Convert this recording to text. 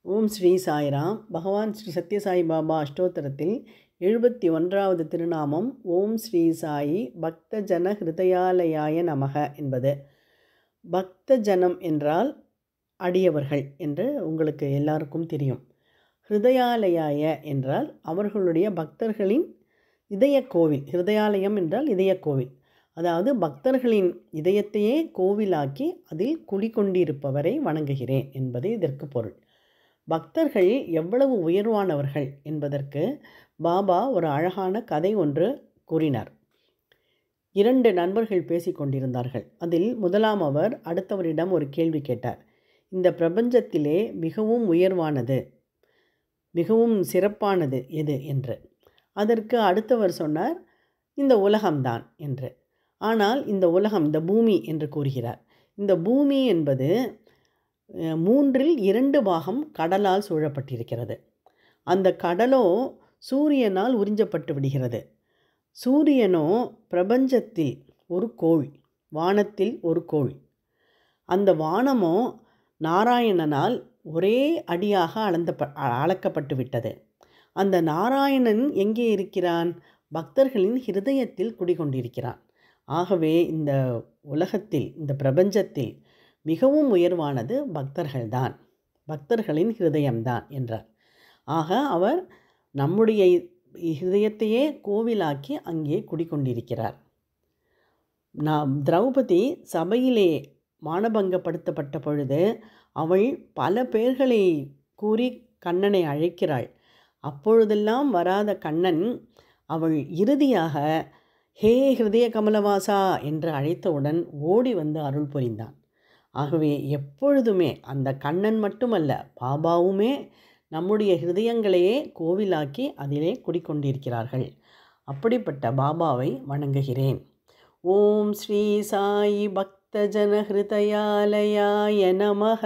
ஓம் ஸ்ரீ சாய்ராம். பகவான் ஸ்ரீ சத்யசாயி பாபா அஷ்டோத்தரத்தில் 71வது திருநாமம் ஓம் ஸ்ரீ சாயி பக்த ஜன ஹிருதயாலயாய நமக என்பது. பக்த ஜனம் என்றால் அடியவர்கள் என்று உங்களுக்கு எல்லாருக்கும் தெரியும். ஹிருதயாலயாய என்றால் அவர்களுடைய பக்தர்களின் இதய கோவில். ஹிருதயாலயம் என்றால் இதய கோவில், அதாவது பக்தர்களின் இதயத்தையே கோவிலாக்கி அதில் குடிகொண்டிருப்பவரை வணங்குகிறேன் என்பது இதற்கு பொருள். பக்தர்கள் எவ்வளவு உயர்வானவர்கள் என்பதற்கு பாபா ஒரு அழகான கதை ஒன்று கூறினார். 2 நண்பர்கள் பேசிக்கொண்டிருந்தார்கள். அதில் முதலாம் அவர் அடுத்தவரிடம் ஒரு கேள்வி கேட்டார். இந்த பிரபஞ்சத்திலே மிகவும் உயர்வானது, மிகவும் சிறப்பானது எது என்று. அதற்கு அடுத்தவர் சொன்னார், இந்த உலகம்தான் என்று. ஆனால் இந்த உலகம், இந்த பூமி என்று கூறுகிறார். இந்த பூமி என்பது 3/2 பாகம் கடலால் சூழப்பட்டிருக்கிறது. அந்த கடலோ சூரியனால் உறிஞ்சப்பட்டு விடுகிறது. சூரியனோ பிரபஞ்சத்தில் ஒரு கோள், வானத்தில் ஒரு கோள். அந்த வானமோ நாராயணனால் ஒரே அடியாக அளக்கப்பட்டு விட்டது. அந்த நாராயணன் எங்கே இருக்கிறான்? பக்தர்களின் ஹிருதயத்தில் குடிகொண்டிருக்கிறான். ஆகவே இந்த உலகத்தில், இந்த பிரபஞ்சத்தில் மிகவும் உயர்வானது பக்தர்கள்தான், பக்தர்களின் ஹிருதயம்தான் என்றார். ஆக அவர் நம்முடைய ஹிருதயத்தையே கோவிலாக்கி அங்கே குடிகொண்டிருக்கிறார். திரௌபதி சபையிலே மானபங்கப்படுத்தப்பட்ட பொழுது அவள் பல பெயர்களை கூறி கண்ணனை அழைக்கிறாள். அப்பொழுதெல்லாம் வராத கண்ணன் அவள் இறுதியாக ஹே ஹிருதய கமலவாசா என்று அழைத்தவுடன் ஓடி வந்து அருள் புரிந்தான். ஆகவே எப்பொழுதுமே அந்த கண்ணன் மட்டுமல்ல, பாபாவுமே நம்முடைய ஹிருதயங்களையே கோவிலாக்கி அதிலே குடிக்கொண்டிருக்கிறார்கள். அப்படிப்பட்ட பாபாவை வணங்குகிறேன். ஓம் ஸ்ரீ சாயி பக்த ஜன ஹிருதயாலயாய நமக.